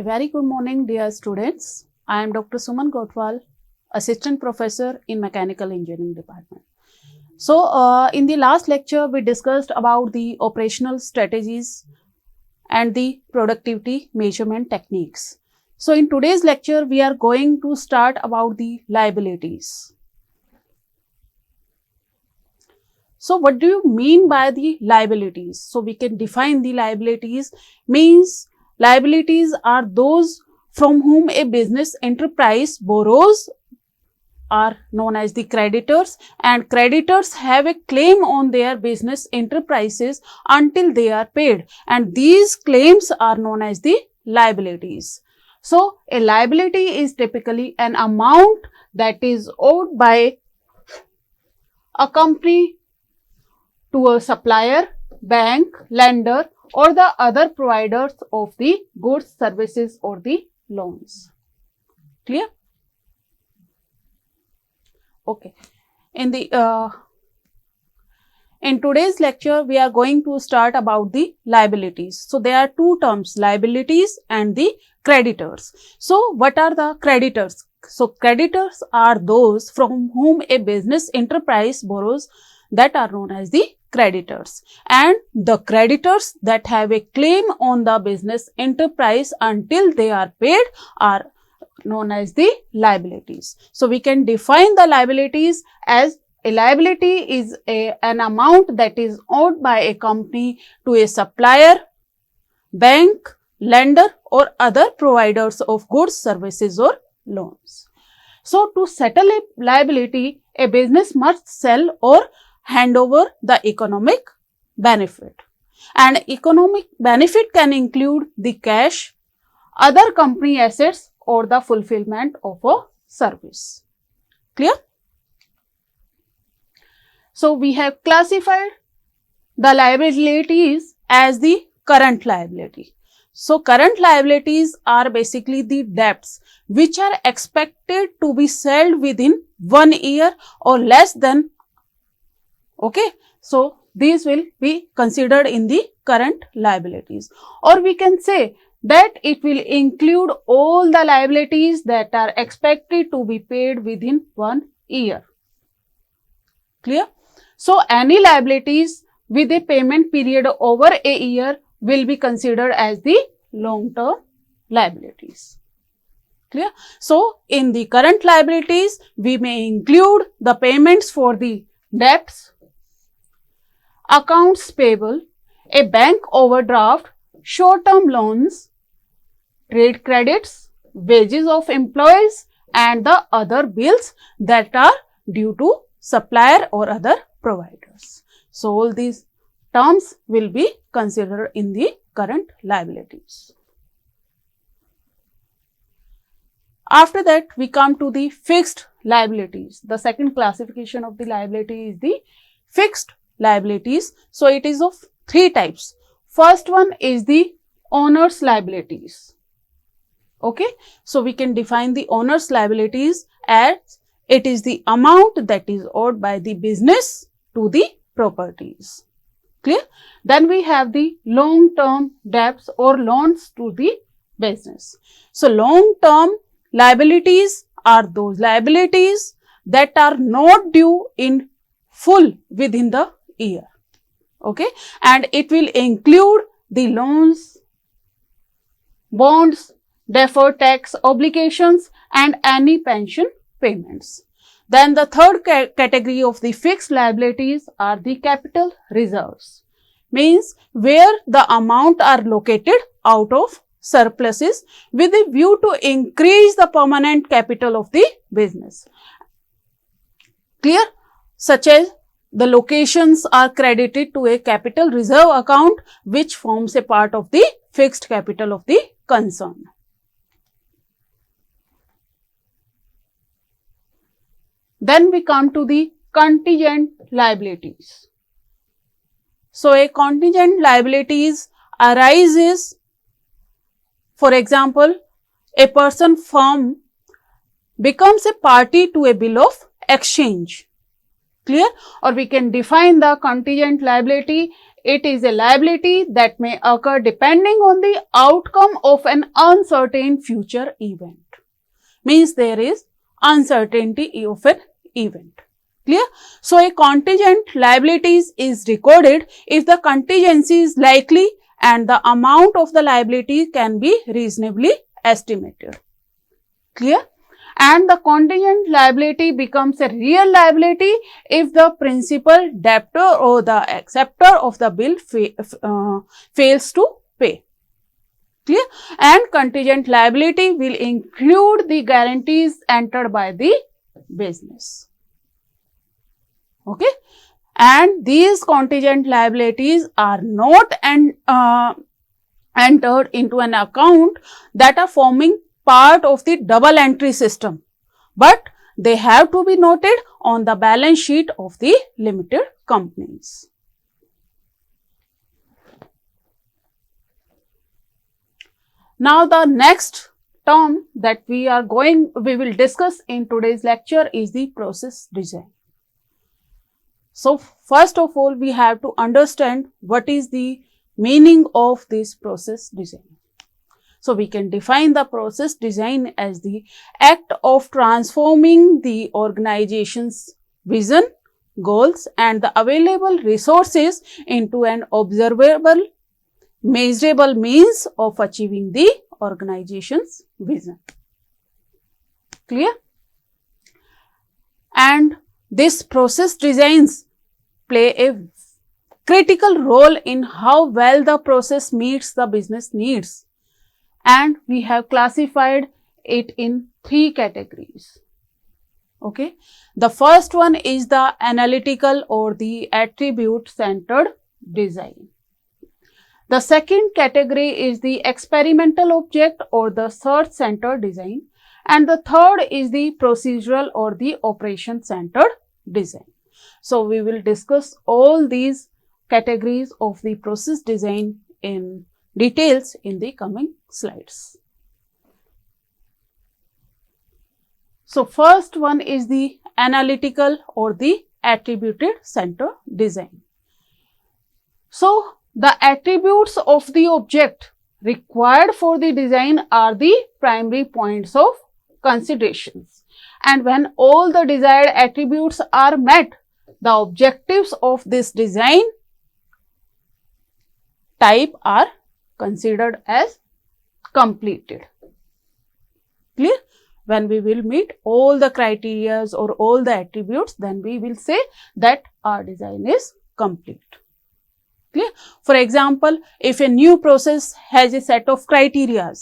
very good morning, dear students. I am Dr. Suman Gothwal, Assistant Professor in Mechanical Engineering Department. So, in the last lecture, we discussed about the operational strategies and the productivity measurement techniques. So, in today's lecture, we are going to start about the liabilities. So, what do you mean by the liabilities? So, we can define the liabilities means liabilities are those from whom a business enterprise borrows are known as the creditors, and creditors have a claim on their business enterprises until they are paid, and these claims are known as the liabilities. So, a liability is typically an amount that is owed by a company to a supplier, bank, lender or the other providers of the goods, services or the loans. Clear? Okay. In today's lecture, we are going to start about the liabilities. So, there are two terms, liabilities and the creditors. So, what are the creditors? So, creditors are those from whom a business enterprise borrows, that are known as the creditors, and the creditors that have a claim on the business enterprise until they are paid are known as the liabilities. So, we can define the liabilities as a liability is an amount that is owed by a company to a supplier, bank, lender or other providers of goods, services or loans. So, to settle a liability, a business must sell or hand over the economic benefit, and economic benefit can include the cash, other company assets or the fulfillment of a service. Clear? So, we have classified the liabilities as the current liability. So, current liabilities are basically the debts which are expected to be settled within 1 year or less than. Okay. So, these will be considered in the current liabilities, or we can say that it will include all the liabilities that are expected to be paid within 1 year. Clear? So, any liabilities with a payment period over a year will be considered as the long-term liabilities. Clear? So, in the current liabilities, we may include the payments for the debts, accounts payable, a bank overdraft, short-term loans, trade credits, wages of employees and the other bills that are due to supplier or other providers. So, all these terms will be considered in the current liabilities. After that, we come to the fixed liabilities. The second classification of the liability is the fixed liabilities. So, it is of three types. First one is the owner's liabilities. Okay. So, we can define the owner's liabilities as it is the amount that is owed by the business to the properties. Clear? Then we have the long-term debts or loans to the business. So, long-term liabilities are those liabilities that are not due in full within the year. Okay, and it will include the loans, bonds, deferred tax obligations and any pension payments. Then the third category of the fixed liabilities are the capital reserves, means where the amount are located out of surpluses with a view to increase the permanent capital of the business. Clear? Such as the locations are credited to a capital reserve account which forms a part of the fixed capital of the concern. Then we come to the contingent liabilities. So, a contingent liabilities arises, for example, a person firm becomes a party to a bill of exchange. Clear? Or we can define the contingent liability It is a liability that may occur depending on the outcome of an uncertain future event. Means there is uncertainty of an event. Clear? So, a contingent liabilities is recorded if the contingency is likely and the amount of the liability can be reasonably estimated. Clear? And the contingent liability becomes a real liability if the principal, debtor or the acceptor of the bill fails to pay. Clear? And contingent liability will include the guarantees entered by the business. Okay? And these contingent liabilities are not entered into an account that are forming part of the double entry system, but they have to be noted on the balance sheet of the limited companies. Now, the next term that we will discuss in today's lecture is the process design. So, first of all, we have to understand what is the meaning of this process design. So, we can define the process design as the act of transforming the organization's vision, goals and the available resources into an observable, measurable means of achieving the organization's vision. Clear? And this process designs play a critical role in how well the process meets the business needs. And we have classified it in 3 categories. Okay. The first one is the analytical or the attribute centered design. The second category is the experimental object or the search centered design. And the third is the procedural or the operation centered design. So, we will discuss all these categories of the process design in details in the coming slides. So, first one is the analytical or the attributed center design. So, the attributes of the object required for the design are the primary points of considerations. And when all the desired attributes are met, the objectives of this design type are considered as completed. Clear? When we will meet all the criteria or all the attributes, then we will say that our design is complete. Clear? For example, if a new process has a set of criteria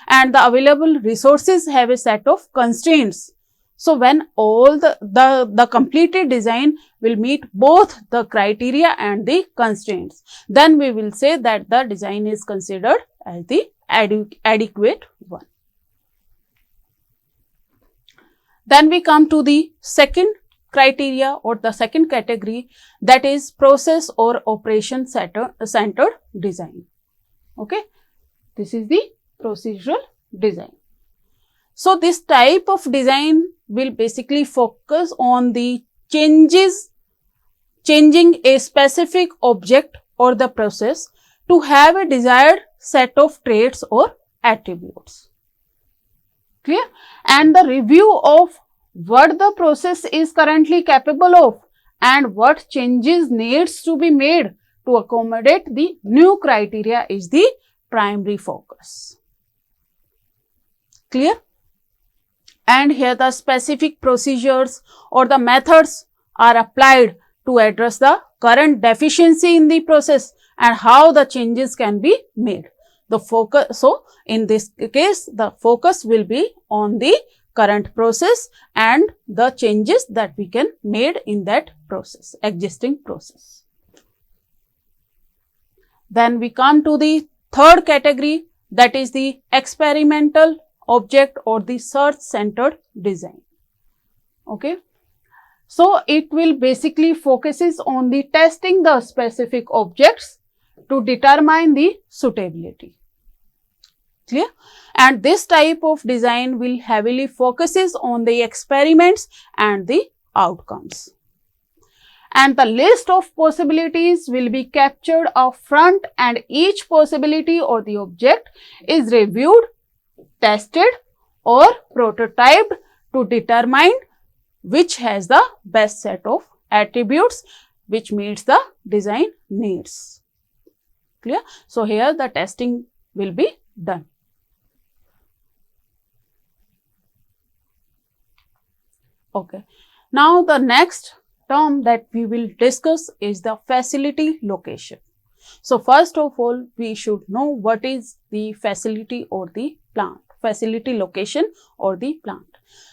and the available resources have a set of constraints, so when all the completed design will meet both the criteria and the constraints, then we will say that the design is considered as the adequate one. Then we come to the second criteria or the second category, that is process or operation centered design. Okay, this is the procedural design. So, this type of design will basically focus on the changing a specific object or the process to have a desired set of traits or attributes. Clear? And the review of what the process is currently capable of and what changes needs to be made to accommodate the new criteria is the primary focus. Clear? And here the specific procedures or the methods are applied to address the current deficiency in the process and how the changes can be made. The focus, so in this case, the focus will be on the current process and the changes that we can made in that process, existing process. Then we come to the third category, that is the experimental object or the search centered design. Okay. So, it will basically focuses on the testing the specific objects to determine the suitability. Clear? And this type of design will heavily focuses on the experiments and the outcomes. and the list of possibilities will be captured up front, and each possibility or the object is reviewed, tested or prototyped to determine which has the best set of attributes which meets the design needs. Clear? So, here the testing will be done. Okay. Now, the next term that we will discuss is the facility location. So, first of all, we should know what is the facility or the plant, facility location or the plant.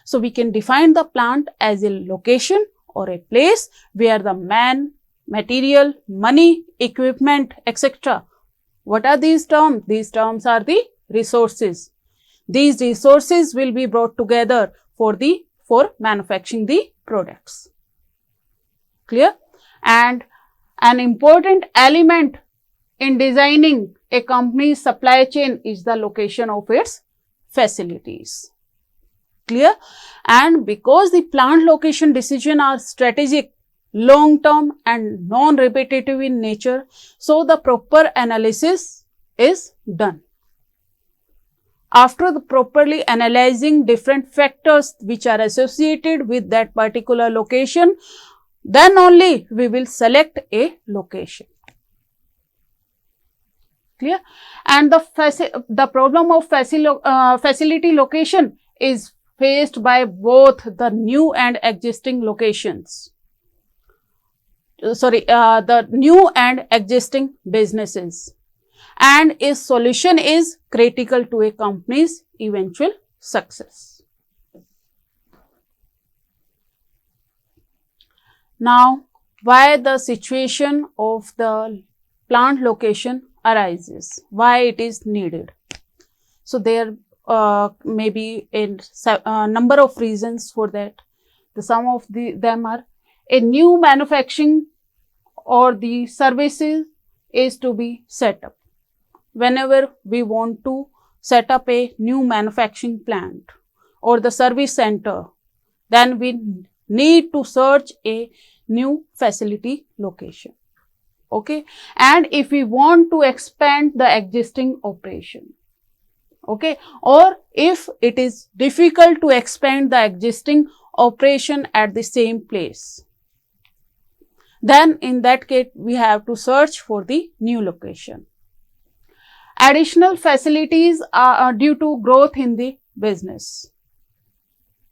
So, we can define the plant as a location or a place where the man, material, money, equipment, etc. What are these terms? These terms are the resources. These resources will be brought together for manufacturing the products. Clear? And an important element in designing a company's supply chain is the location of its facilities. Clear? And because the plant location decisions are strategic, long-term and non-repetitive in nature, so the proper analysis is done. After properly analyzing different factors which are associated with that particular location, then only we will select a location. Clear? And the problem of facility location is faced by both the new and existing locations. The new and existing businesses, and a solution is critical to a company's eventual success. Now, why the situation of the plant location arises, why it is needed. So, there may be a number of reasons for that. Some of them are: a new manufacturing or the services is to be set up. Whenever we want to set up a new manufacturing plant or the service center, then we need to search a new facility location. Okay. And if we want to expand the existing operation, okay, or if it is difficult to expand the existing operation at the same place, then in that case we have to search for the new location. Additional facilities are due to growth in the business.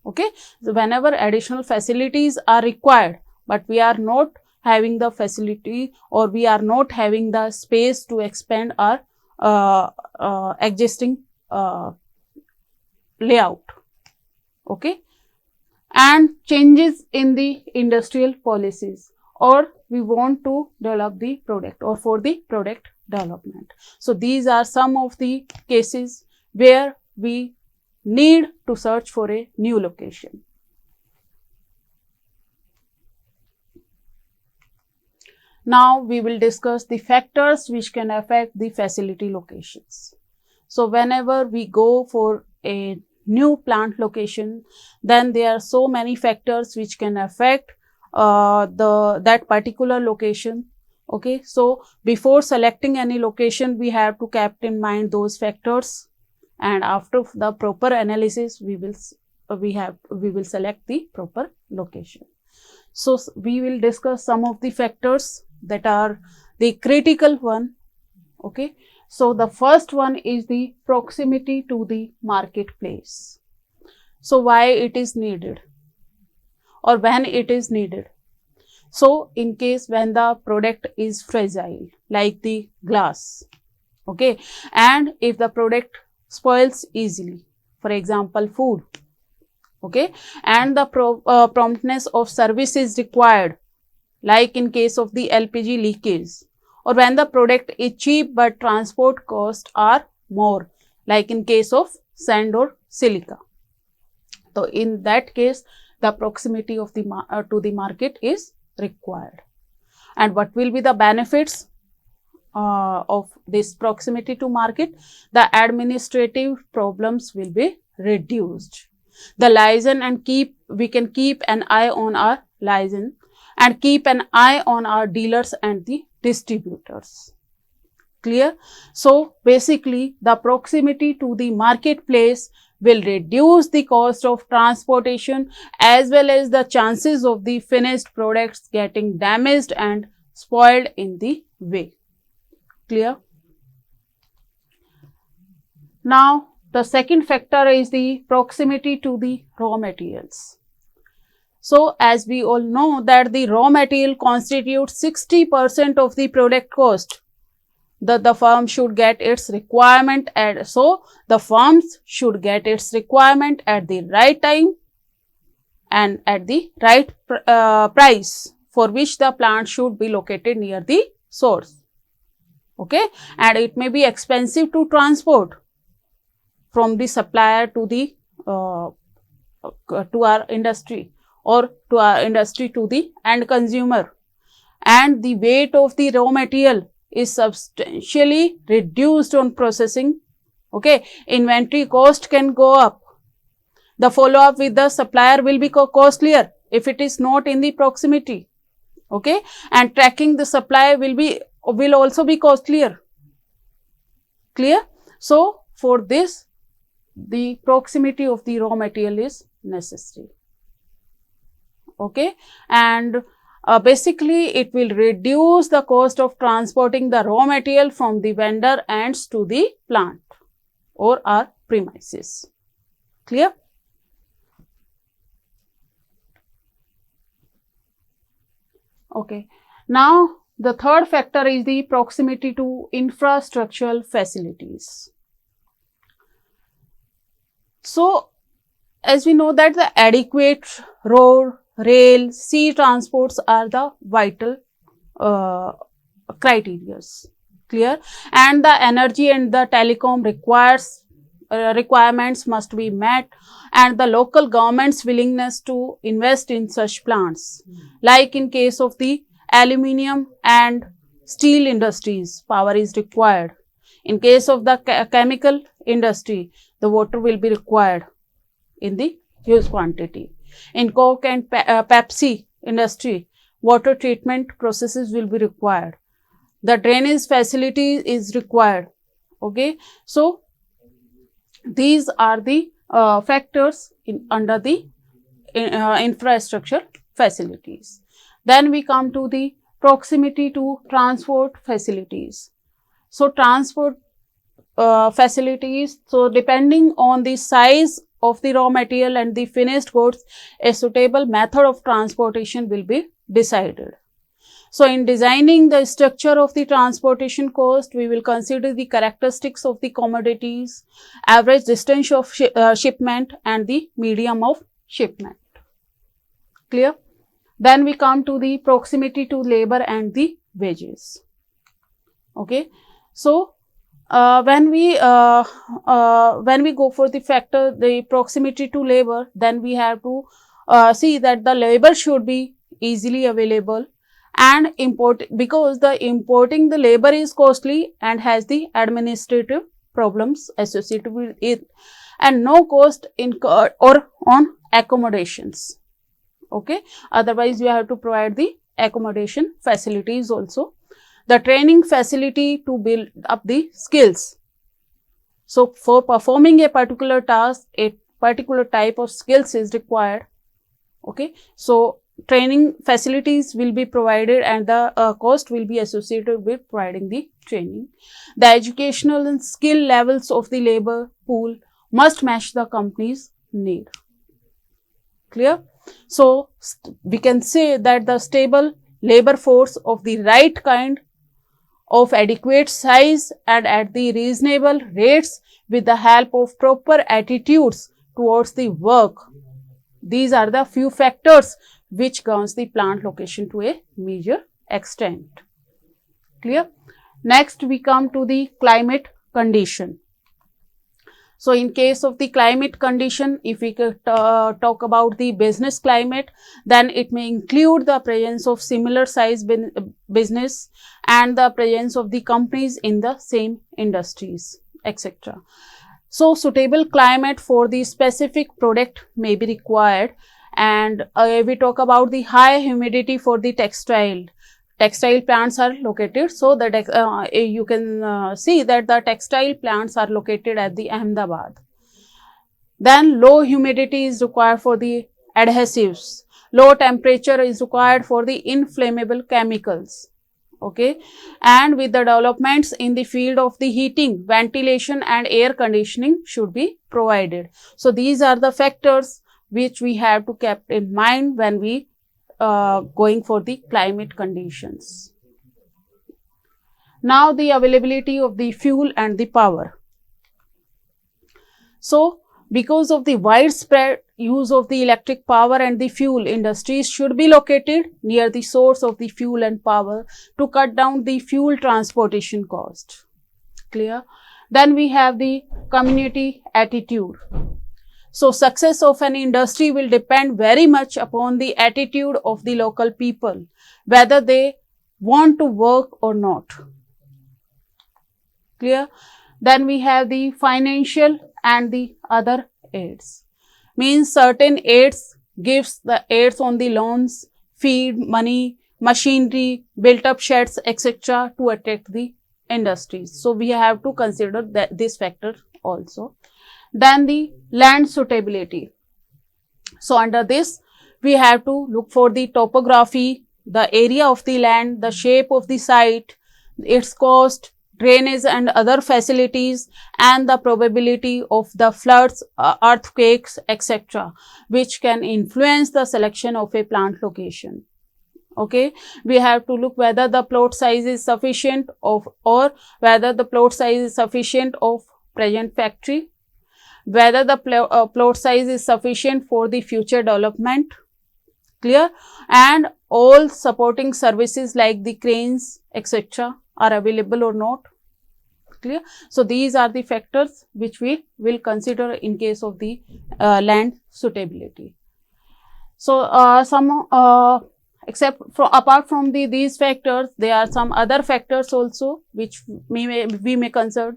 Okay, so whenever additional facilities are required, but we are not having the facility or we are not having the space to expand our existing layout. Okay, and changes in the industrial policies, or we want to develop the product or for the product development. So, these are some of the cases where we need to search for a new location. Now, we will discuss the factors which can affect the facility locations. So, whenever we go for a new plant location, then there are so many factors which can affect that particular location. Okay, so before selecting any location, we have to keep in mind those factors, and after the proper analysis, we will select the proper location. So, we will discuss some of the factors that are the critical one. Okay, so the first one is the proximity to the marketplace. So, why it is needed or when it is needed? So, in case when the product is fragile, like the glass, okay, and if the product spoils easily, for example, food, okay, and the promptness of service is required, like in case of the LPG leakage, or when the product is cheap but transport costs are more, like in case of sand or silica. So, in that case, the proximity of the to the market is required. And what will be the benefits of this proximity to market? The administrative problems will be reduced. The license and we can keep an eye on our license, and keep an eye on our dealers and the distributors. Clear? So basically the proximity to the marketplace will reduce the cost of transportation as well as the chances of the finished products getting damaged and spoiled in the way. Clear? Now the second factor is the proximity to the raw materials. So as we all know that the raw material constitutes 60% of the product cost. The firm should get its requirement so the firms should get its requirement at the right time and at the right price, for which the plant should be located near the source. Okay, and it may be expensive to transport from the supplier to the to our industry, or to our industry to the end consumer, and the weight of the raw material is substantially reduced on processing. Okay, inventory cost can go up. The follow up with the supplier will be costlier if it is not in the proximity. Okay, and tracking the supply will also be costlier. Clear? So for this, the proximity of the raw material is necessary. Okay, and basically it will reduce the cost of transporting the raw material from the vendor ends to the plant or our premises. Clear? Okay, now the third factor is the proximity to infrastructural facilities. So as we know that the adequate road, rail, sea transports are the vital criteria. Clear? And the energy and the telecom requirements must be met, and the local government's willingness to invest in such plants. Like in case of the aluminium and steel industries, power is required. In case of the chemical industry, the water will be required in the huge quantity. In Coke and Pepsi industry, water treatment processes will be required. The drainage facility is required. Okay, so these are the factors under the infrastructure facilities. Then we come to the proximity to transport facilities. So transport facilities, so depending on the size of the raw material and the finished goods, a suitable method of transportation will be decided. So in designing the structure of the transportation cost, we will consider the characteristics of the commodities, average distance of shipment and the medium of shipment. Clear? Then we come to the proximity to labor and the wages. Okay, so when we go for the factor, the proximity to labor, then we have to see that the labor should be easily available, and because the importing the labor is costly and has the administrative problems associated with it, and no cost incurred or on accommodations. Okay, otherwise you have to provide the accommodation facilities also. The training facility to build up the skills. So for performing a particular task, a particular type of skills is required. Okay, so training facilities will be provided, and the cost will be associated with providing the training. The educational and skill levels of the labor pool must match the company's need. Clear? So we can say that the stable labor force of the right kind, of adequate size and at the reasonable rates, with the help of proper attitudes towards the work. These are the few factors which governs the plant location to a major extent. Clear? Next we come to the climate condition. So in case of the climate condition, if we could talk about the business climate, then it may include the presence of similar size business and the presence of the companies in the same industries, etc. So suitable climate for the specific product may be required, And we talk about the high humidity for the textile plants are located. So that you can see that the textile plants are located at the Ahmedabad. Then low humidity is required for the adhesives. Low temperature is required for the inflammable chemicals. Okay, and with the developments in the field of the heating, ventilation and air conditioning should be provided. So these are the factors which we have to keep in mind when we going for the climate conditions. Now the availability of the fuel and the power. So because of the widespread use of the electric power and the fuel, industries should be located near the source of the fuel and power to cut down the fuel transportation cost. Clear? Then we have the community attitude. So success of an industry will depend very much upon the attitude of the local people, whether they want to work or not. Clear? Then we have the financial and the other aids. Means certain aids gives the aids on the loans, feed, money, machinery, built up sheds, etc. to attract the industries. So we have to consider this factor also. Then the land suitability. So under this we have to look for the topography, the area of the land, the shape of the site, its cost, drainage and other facilities, and the probability of the floods, earthquakes, etc., which can influence the selection of a plant location. Okay, we have to look whether the plot size is sufficient of, or whether the plot size is sufficient of present factory, whether the plot size is sufficient for the future development. Clear? And all supporting services like the cranes, etc., are available or not. Clear? So these are the factors which we will consider in case of the land suitability. So apart from these factors, there are some other factors also which we may consider,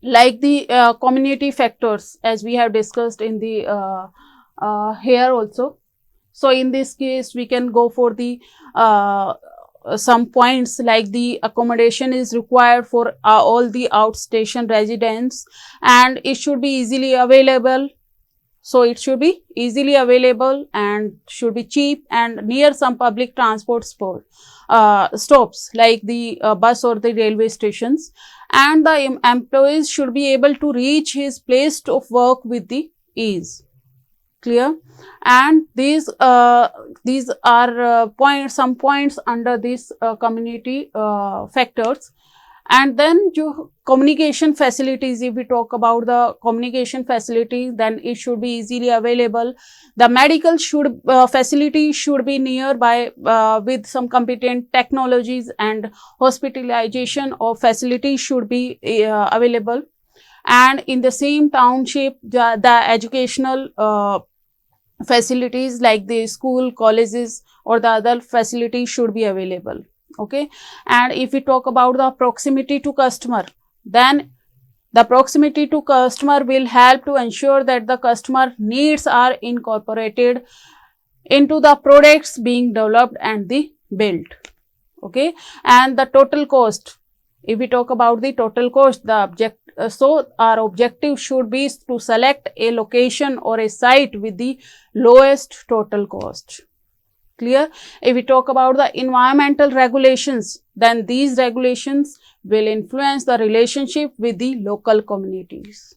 like the community factors, as we have discussed in the here also. So in this case we can go for the some points like the accommodation is required for all the outstation residents, and it should be easily available. So it should be easily available and should be cheap and near some public transport stops like the bus or the railway stations, and the employees should be able to reach his place of work with the ease. Clear? And these are some points under these community factors. And then communication facilities, if we talk about the communication facilities, then it should be easily available. The medical facility should be nearby with some competent technologies, and hospitalization of facilities should be available. And in the same township, the educational facilities like the school, colleges or the other facilities should be available. Okay, and if we talk about the proximity to customer, then the proximity to customer will help to ensure that the customer needs are incorporated into the products being developed and the built. Okay, and the total cost, if we talk about the total cost, so our objective should be to select a location or a site with the lowest total cost. Clear? If we talk about the environmental regulations, then these regulations will influence the relationship with the local communities.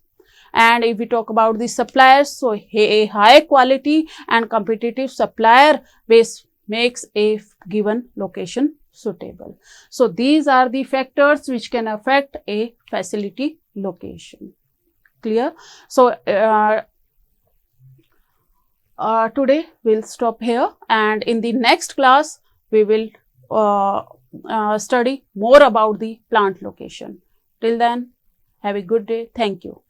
And if we talk about the suppliers, so a high quality and competitive supplier base makes a given location suitable. So these are the factors which can affect a facility location. Clear? So today we'll stop here, and in the next class we will study more about the plant location. Till then, have a good day. Thank you.